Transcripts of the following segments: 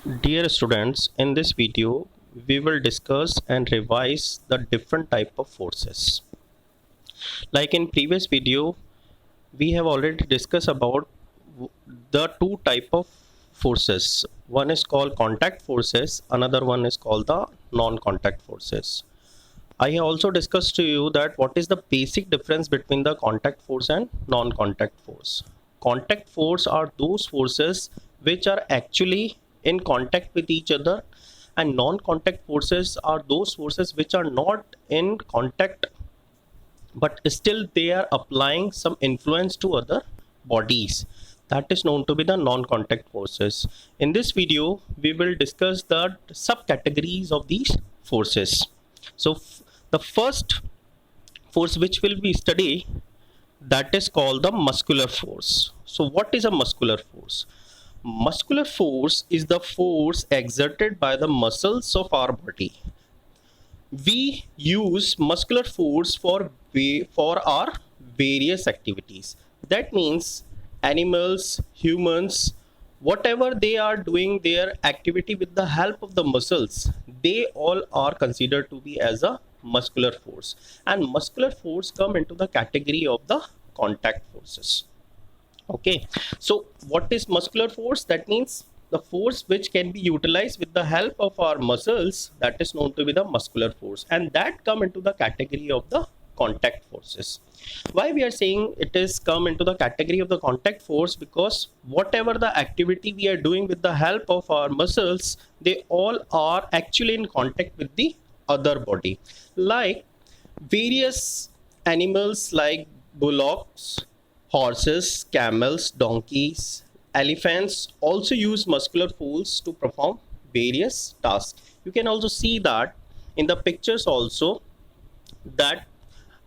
Dear students, in this video, we will discuss and revise the different type of forces. Like in previous video, we have already discussed about the two type of forces. One is called contact forces, another one is called the non-contact forces. I have also discussed to you that what is the basic difference between the contact force and non-contact force. Contact force are those forces which are actually in contact with each other, and non-contact forces are those forces which are not in contact but still they are applying some influence to other bodies. That is known to be the non-contact forces. In this video we will discuss the subcategories of these forces. So the first force which will be study, that is called the muscular force. So what is a muscular force? Muscular force is the force exerted by the muscles of our body. We use muscular force for our various activities. That means animals, humans, whatever they are doing their activity with the help of the muscles, they all are considered to be as a muscular force, and muscular force come into the category of the contact forces. Okay, so what is muscular force? That means the force which can be utilized with the help of our muscles, that is known to be the muscular force, and that come into the category of the contact forces. Why we are saying it is come into the category of the contact force? Because whatever the activity we are doing with the help of our muscles, they all are actually in contact with the other body. Like various animals like bullocks, horses, camels, donkeys, elephants also use muscular force to perform various tasks. You can also see that in the pictures also, that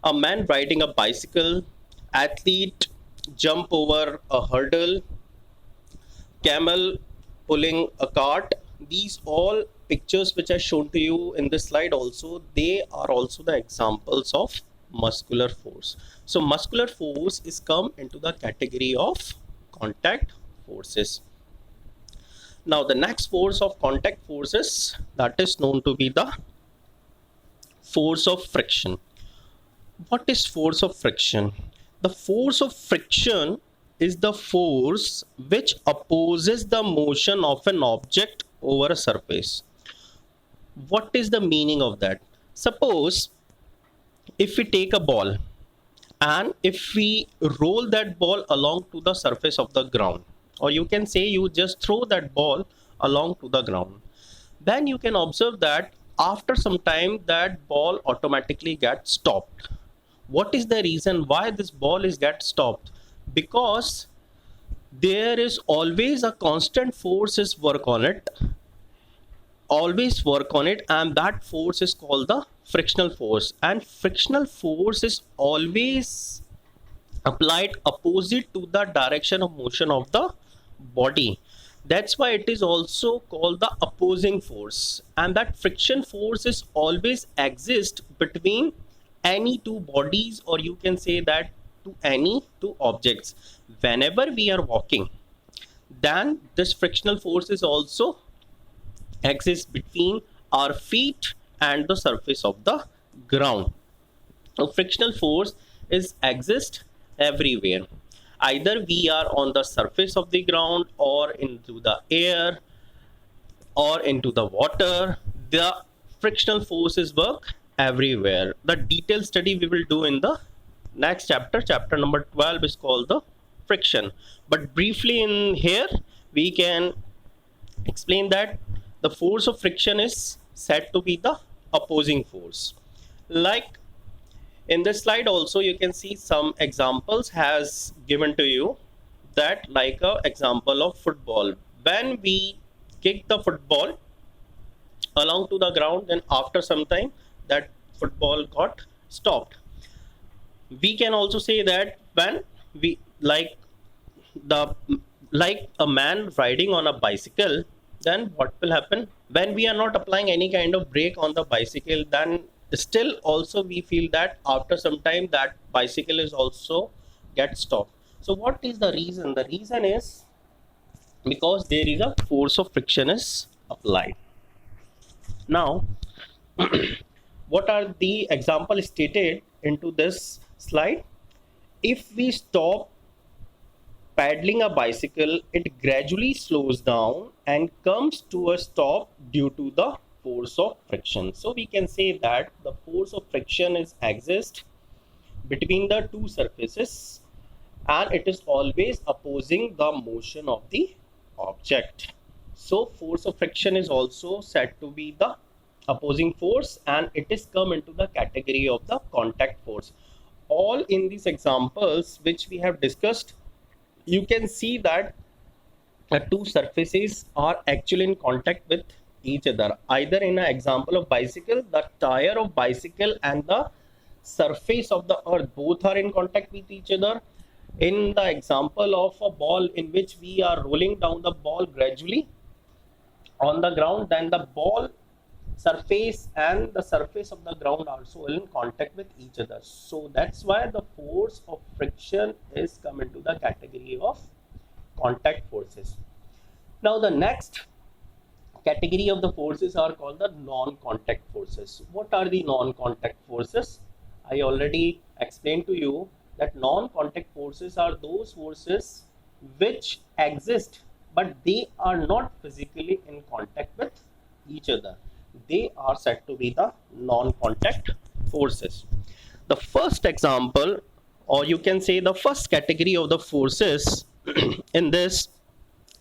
a man riding a bicycle, athlete jump over a hurdle, camel pulling a cart. These all pictures which are shown to you in this slide also, they are also the examples of muscular force. So muscular force is come into the category of contact forces. Now the next force of contact forces, that is known to be the force of friction. What is force of friction? The force of friction is the force which opposes the motion of an object over a surface. What is the meaning of that? Suppose if we take a ball and if we roll that ball along to the surface of the ground, or you can say you just throw that ball along to the ground, then you can observe that after some time that ball automatically gets stopped. What is the reason why this ball is get stopped? Because there is always a constant force is work on it, always work on it, and that force is called the frictional force, and frictional force is always applied opposite to the direction of motion of the body. That's why it is also called the opposing force, and that friction force is always exist between any two bodies, or you can say that to any two objects. Whenever we are walking, then this frictional force is also exists between our feet and the surface of the ground. So frictional force is exist everywhere. Either we are on the surface of the ground, or into the air, or into the water. The frictional forces work everywhere. The detailed study we will do in the next chapter. Chapter number 12 is called the friction. But briefly in here, we can explain that the force of friction is said to be the opposing force. Like in this slide also, you can see some examples has given to you, that like a example of football. When we kick the football along to the ground, then after some time that football got stopped. We can also say that when we the like a man riding on a bicycle, then what will happen when we are not applying any kind of brake on the bicycle, then still also we feel that after some time that bicycle is also get stopped. So what is the reason? The reason is because there is a force of friction is applied. Now, what are the example stated into this slide? If we stop paddling a bicycle, it gradually slows down and comes to a stop due to the force of friction. So we can say that the force of friction is exist between the two surfaces, and it is always opposing the motion of the object. So force of friction is also said to be the opposing force, and it is come into the category of the contact force. All in these examples which we have discussed, you can see that the two surfaces are actually in contact with each other. Either in an example of bicycle, the tire of bicycle and the surface of the earth both are in contact with each other. In the example of a ball in which we are rolling down the ball gradually on the ground, then the ball surface and the surface of the ground also in contact with each other. So that's why the force of friction is come into the category of contact forces. Now the next category of the forces are called the non-contact forces. What are the non-contact forces? I already explained to you that non-contact forces are those forces which exist but they are not physically in contact with each other. They are said to be the non-contact forces. The first example, or you can say the first category of the forces in this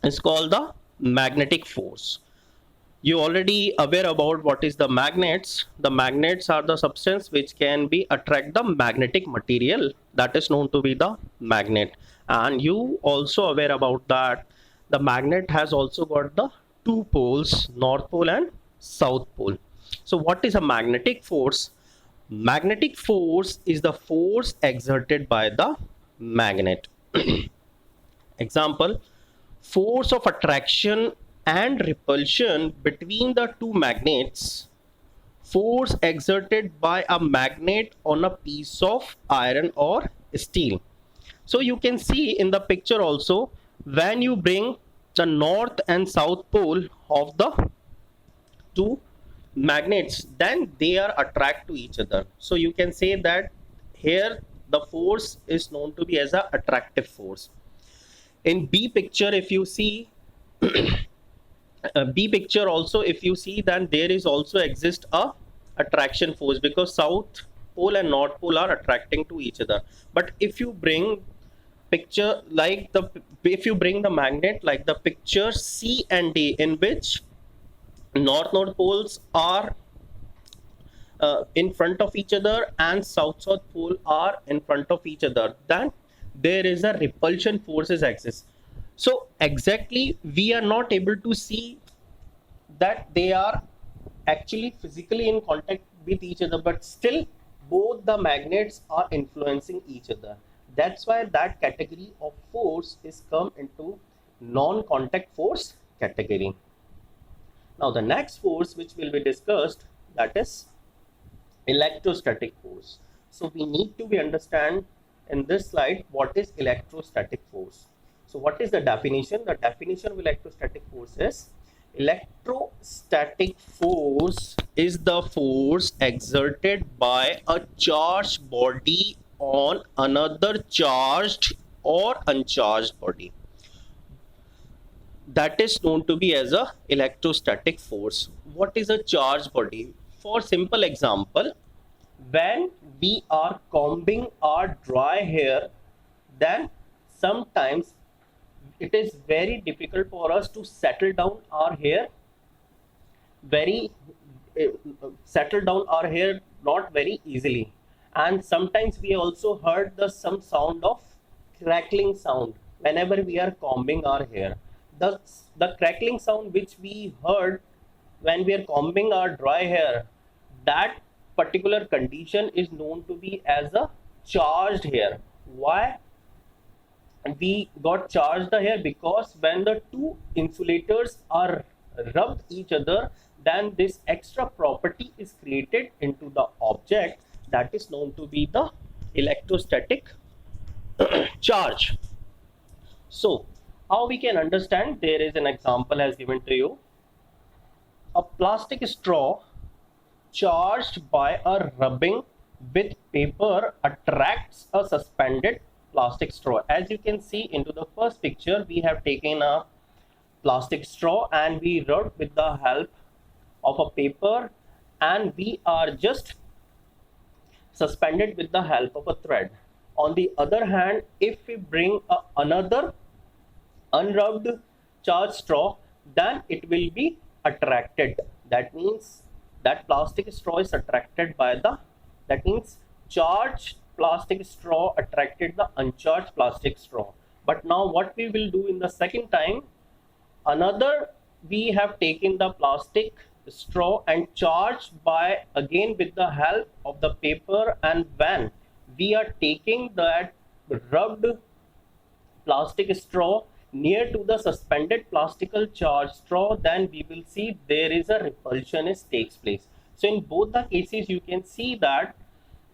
is called the magnetic force. You already aware about what is the magnets. The magnets are the substance which can be attract the magnetic material, that is known to be the magnet. And you also aware about that the magnet has also got the two poles, north pole and south pole. So what is a magnetic force? Magnetic force is the force exerted by the magnet. Example, force of attraction and repulsion between the two magnets. Force exerted by a magnet on a piece of iron or steel. So you can see in the picture also, when you bring the north and south pole of the two magnets, then they are attract to each other. So you can say that here the force is known to be as a attractive force. In B picture, if you see B picture also, if you see, then there is also exist a attraction force because south pole and north pole are attracting to each other. But if you bring picture like the, if you bring the magnet like the picture C and D, in which north poles are in front of each other and south pole are in front of each other, then there is a repulsion forces exist. So exactly we are not able to see that they are actually physically in contact with each other, but still both the magnets are influencing each other. That's why that category of force is come into non-contact force category. Now the next force which will be discussed, that is electrostatic force. So we need to be understand in this slide what is electrostatic force. So what is the definition? The definition of electrostatic force is electrostatic force is the force exerted by a charged body on another charged or uncharged body. That is known to be as a electrostatic force. What is a charged body? For simple example, when we are combing our dry hair, then sometimes it is very difficult for us to settle down our hair not very easily, and sometimes we also heard the some sound of crackling sound whenever we are combing our hair. The crackling sound which we heard when we are combing our dry hair, that particular condition is known to be as a charged hair. Why we got charged the hair? Because when the two insulators are rubbed each other, then this extra property is created into the object, that is known to be the electrostatic charge. So How we can understand? There is an example as given to you. A plastic straw charged by a rubbing with paper attracts a suspended plastic straw. As you can see into the first picture, we have taken a plastic straw and we rubbed with the help of a paper, and we are just suspended with the help of a thread. On the other hand, if we bring another unrubbed charged straw, then it will be attracted. That means that plastic straw is attracted by the, that means charged plastic straw attracted the uncharged plastic straw. But now what we will do in the second time, another, we have taken the plastic straw and charged by again with the help of the paper, and when we are taking that rubbed plastic straw near to the suspended plastical charge straw, then we will see there is a repulsion is takes place. So in both the cases you can see that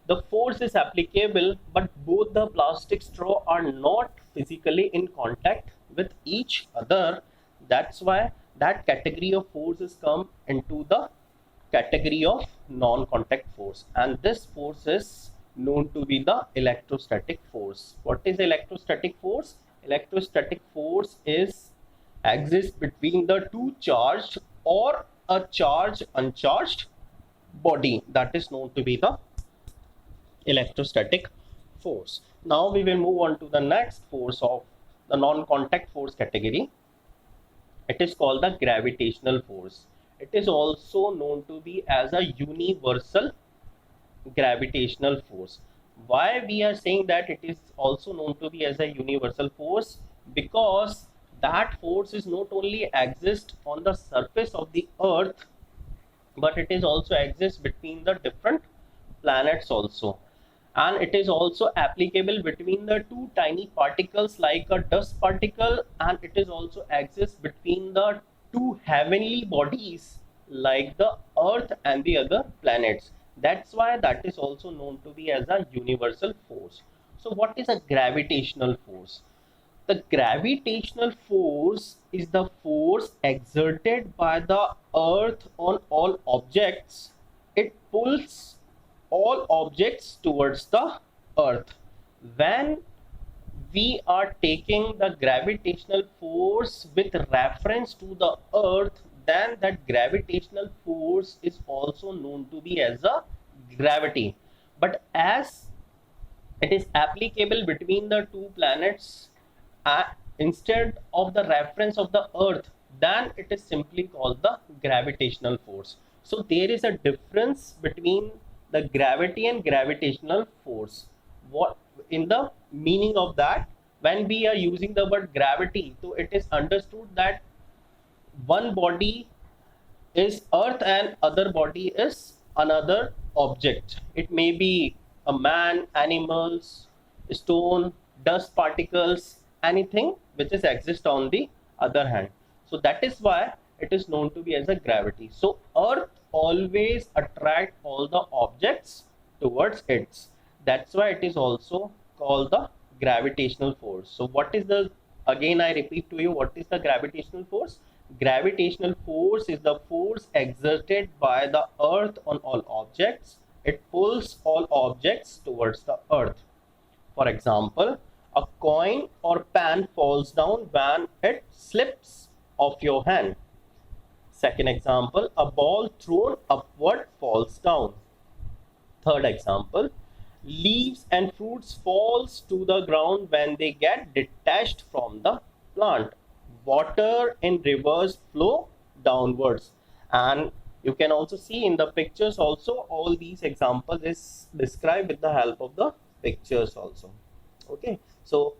the force is applicable, but both the plastic straw are not physically in contact with each other. That's why that category of forces come into the category of non-contact force, and this force is known to be the electrostatic force. What is electrostatic force? Electrostatic force is exists between the two charged or a charged uncharged body. That is known to be the electrostatic force. Now we will move on to the next force of the non-contact force category. It is called the gravitational force. It is also known to be as a universal gravitational force. Why we are saying that it is also known to be as a universal force? Because that force is not only exist on the surface of the earth, but it is also exists between the different planets also, and it is also applicable between the two tiny particles like a dust particle, and it is also exists between the two heavenly bodies like the earth and the other planets. That's why that is also known to be as a universal force. So what is a gravitational force? The gravitational force is the force exerted by the earth on all objects. It pulls all objects towards the earth. When we are taking the gravitational force with reference to the earth, then that gravitational force is also known to be as a gravity. But as it is applicable between the two planets, instead of the reference of the earth, then it is simply called the gravitational force. So there is a difference between the gravity and gravitational force. What in the meaning of that, when we are using the word gravity, so it is understood that one body is earth and other body is another object. It may be a man, animals, stone, dust particles, anything which is exist on the other hand. So that is why it is known to be as a gravity. So earth always attract all the objects towards it. That's why it is also called the gravitational force. So what is the, again I repeat to you, what is the gravitational force? Gravitational force is the force exerted by the earth on all objects. It pulls all objects towards the earth. For example, a coin or pen falls down when it slips off your hand. Second example, a ball thrown upward falls down. Third example, leaves and fruits falls to the ground when they get detached from the plant. Water in rivers flow downwards. And you can also see in the pictures also, all these examples is described with the help of the pictures also. Okay, so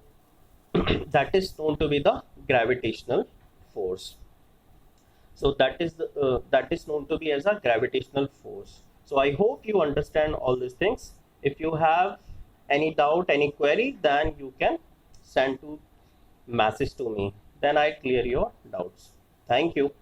that is known to be the gravitational force. So that is the that is known to be as a gravitational force. So I hope you understand all these things. If you have any doubt, any query, then you can send to message to me, then I clear your doubts. Thank you.